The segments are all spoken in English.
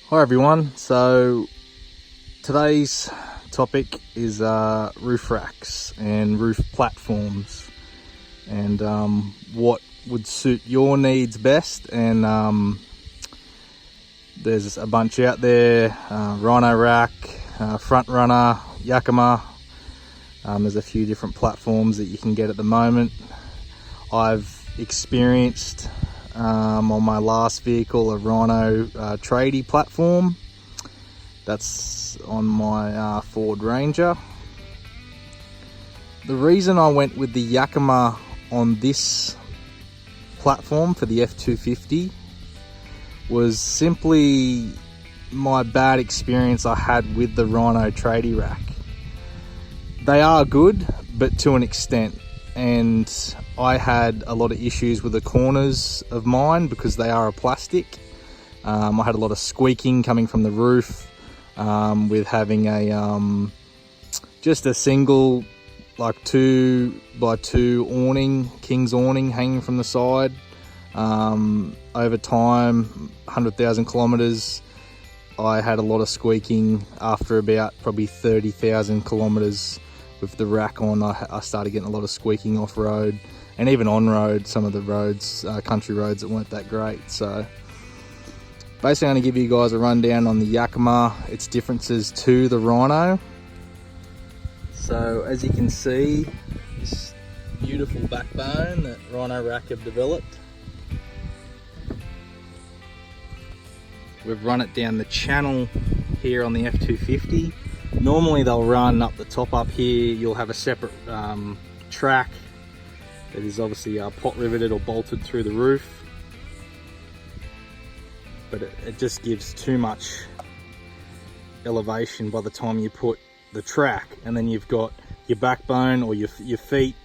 Hi everyone, so today's topic is roof racks and roof platforms and what would suit your needs best. And there's a bunch out there, RHINO rack, front runner, Yakima. There's a few different platforms that you can get at the moment. I've experienced on my last vehicle a RHINO tradie platform. That's on my Ford Ranger. The reason I went with the Yakima on this platform for the F250 was simply my bad experience I had with the RHINO tradie rack. They are good, but to an extent, and I had a lot of issues with the corners of mine because they are a plastic. I had a lot of squeaking coming from the roof with having a just a single like 2x2 awning, king's awning hanging from the side. Over time, 100,000 kilometers, I had a lot of squeaking. After about probably 30,000 kilometers with the rack on, I started getting a lot of squeaking off road, and even on road, some of the roads, country roads that weren't that great. So basically I'm going to give you guys a rundown on the Yakima, its differences to the RHINO. So as you can see, this beautiful backbone that RHINO rack have developed. We've run it down the channel here on the F250. Normally they'll run up the top up here. You'll have a separate track that is obviously pot riveted or bolted through the roof, but it just gives too much elevation by the time you put the track, and then you've got your backbone or your feet,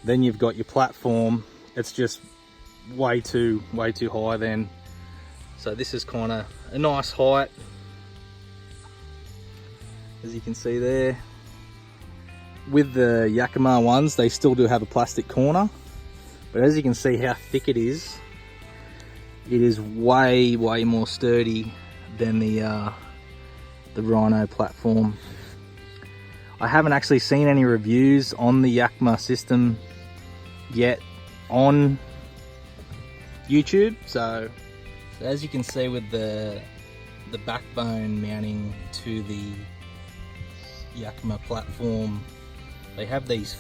then you've got your platform. It's just way too high then. So this is kind of a nice height, as you can see there. With the Yakima ones, they still do have a plastic corner, but as you can see how thick it is way more sturdy than the RHINO platform. I haven't actually seen any reviews on the Yakima system yet on YouTube, so as you can see with the backbone mounting to the Yakima platform, they have these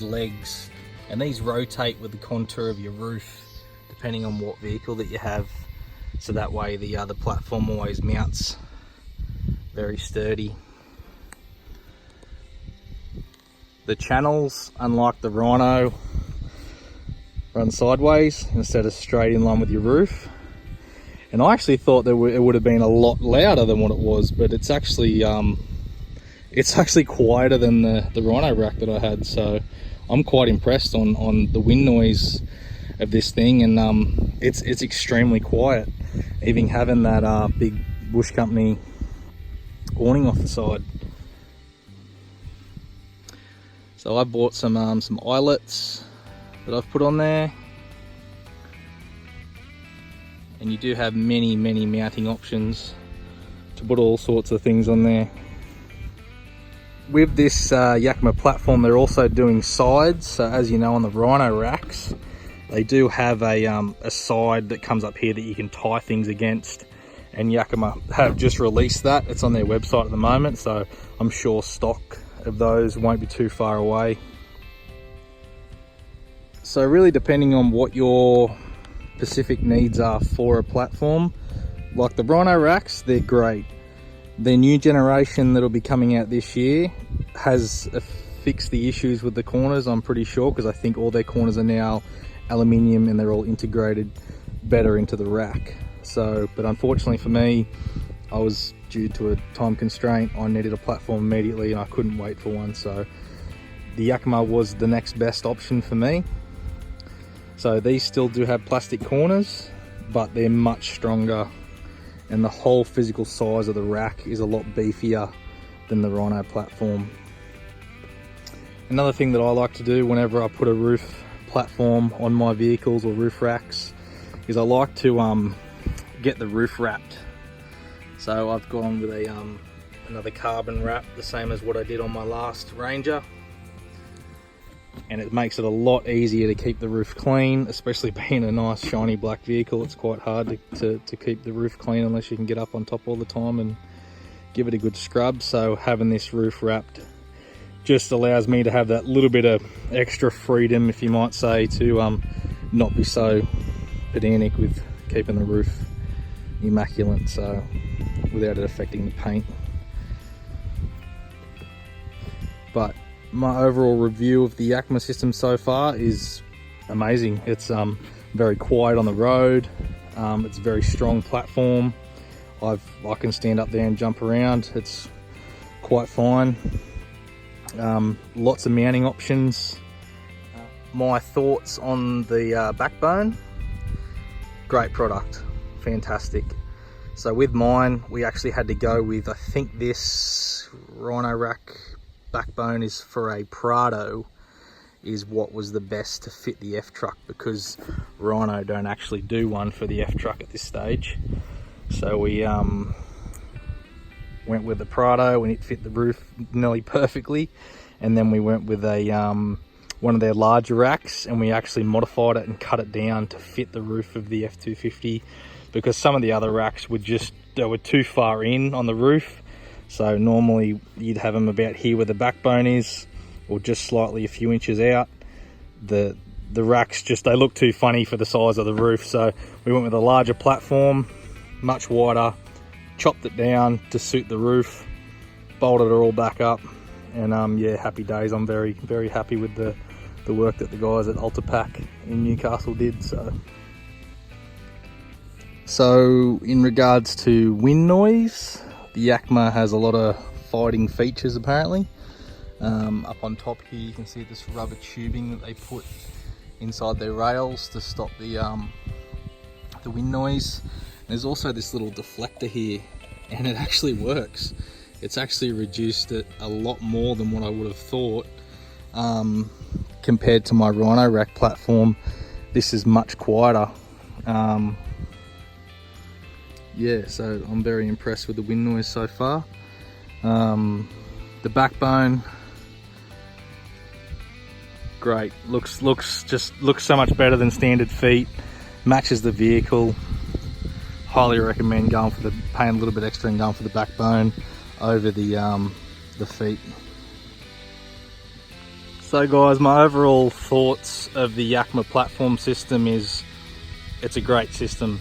legs, and these rotate with the contour of your roof depending on what vehicle that you have, so that way the platform always mounts very sturdy. The channels, unlike the RHINO, run sideways instead of straight in line with your roof. And I actually thought that it would have been a lot louder than what it was, but it's actually quieter than the RHINO rack that I had. So I'm quite impressed on the wind noise of this thing, and it's extremely quiet, even having that big Bush Company awning off the side. So I bought some eyelets that I've put on there. And you do have many mounting options to put all sorts of things on there. With this Yakima platform, they're also doing sides. So as you know, on the RHINO racks, they do have a side that comes up here that you can tie things against, and Yakima have just released that. It's on their website at the moment, so I'm sure stock of those won't be too far away. So really, depending on what your specific needs are for a platform, like the RHINO racks, they're great. Their new generation that'll be coming out this year has fixed the issues with the corners, I'm pretty sure, because I think all their corners are now aluminium and they're all integrated better into the rack. So, but unfortunately for me, I was due to a time constraint. I needed a platform immediately and I couldn't wait for one, so the Yakima was the next best option for me. So these still do have plastic corners, but they're much stronger, and the whole physical size of the rack is a lot beefier than the RHINO platform. Another thing that I like to do whenever I put a roof platform on my vehicles or roof racks is I like to get the roof wrapped So I've gone with a another carbon wrap, the same as what I did on my last Ranger, and it makes it a lot easier to keep the roof clean, especially being a nice shiny black vehicle. It's quite hard to keep the roof clean unless you can get up on top all the time and give it a good scrub. So having this roof wrapped just allows me to have that little bit of extra freedom, if you might say, to not be so pedantic with keeping the roof immaculate, so without it affecting the paint. But my overall review of the Yakima system so far is amazing. It's very quiet on the road. It's a very strong platform. I can stand up there and jump around. It's quite fine. Lots of mounting options. My thoughts on the backbone: great product, fantastic. So with mine, we actually had to go with, I think this RHINO rack backbone is for a Prado, is what was the best to fit the F-Truck, because RHINO don't actually do one for the F-Truck at this stage. So we went with the Prado and it fit the roof nearly perfectly. And then we went with a one of their larger racks, and we actually modified it and cut it down to fit the roof of the F250, because some of the other racks they were too far in on the roof. So normally you'd have them about here where the backbone is, or just slightly a few inches out. The racks they look too funny for the size of the roof, so we went with a larger platform, much wider, chopped it down to suit the roof, bolted it all back up, and yeah, happy days. I'm very, very happy with the work that the guys at Ultipack in Newcastle did. So in regards to wind noise, the Yakima has a lot of fighting features apparently. Up on top here you can see this rubber tubing that they put inside their rails to stop the wind noise. There's also this little deflector here, and it actually works. It's actually reduced it a lot more than what I would have thought. Compared to my RHINO rack platform, this is much quieter. Yeah, so I'm very impressed with the wind noise so far. The backbone, great. Looks so much better than standard feet. Matches the vehicle. Highly recommend paying a little bit extra and going for the backbone over the feet. So guys, my overall thoughts of the Yakima platform system is it's a great system.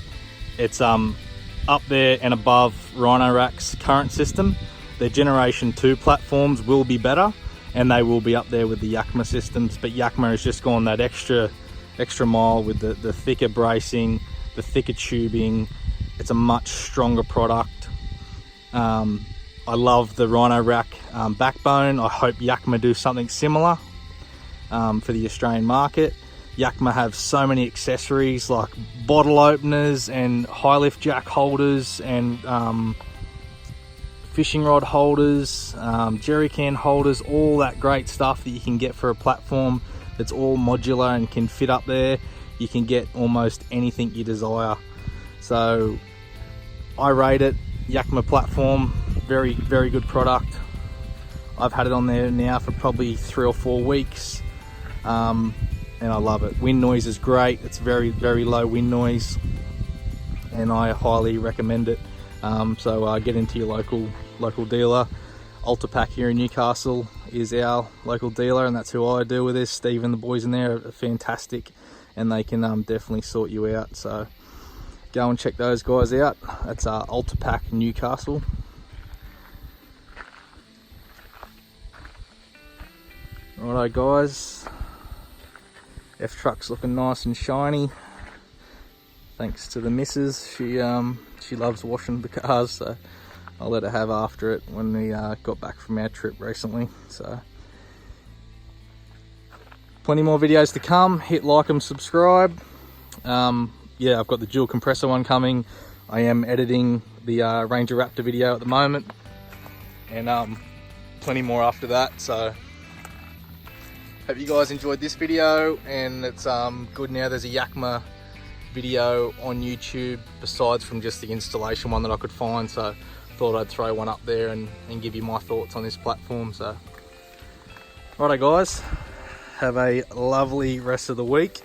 It's up there and above RHINO rack's current system. Their generation 2 platforms will be better, and they will be up there with the Yakima systems, but Yakima has just gone that extra mile with the thicker bracing, the thicker tubing. It's a much stronger product. I love the RHINO rack backbone. I hope Yakima do something similar for the Australian market. Yakima have so many accessories like bottle openers and high lift jack holders and fishing rod holders, jerry can holders, all that great stuff that you can get for a platform that's all modular and can fit up there. You can get almost anything you desire. So I rate it. Yakima platform, very, very good product. I've had it on there now for probably 3 or 4 weeks, and I love it. Wind noise is great. It's very, very low wind noise, and I highly recommend it. So get into your local dealer. Ultipack here in Newcastle is our local dealer, and that's who I deal with. This Steve and the boys in there are fantastic, and they can definitely sort you out. So go and check those guys out. That's Ultipack Newcastle. Righto guys, F-Truck's looking nice and shiny, thanks to the missus. She loves washing the cars, so I'll let her have after it when we got back from our trip recently. So plenty more videos to come. Hit like and subscribe. Yeah, I've got the dual compressor one coming. I am editing the Ranger Raptor video at the moment, and plenty more after that. So hope you guys enjoyed this video, and it's good now there's a Yakima video on YouTube besides from just the installation one that I could find, so thought I'd throw one up there and give you my thoughts on this platform. So righto guys, have a lovely rest of the week.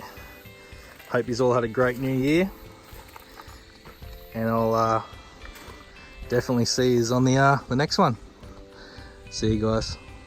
Hope you all had a great new year, and I'll definitely see you on the next one. See you guys.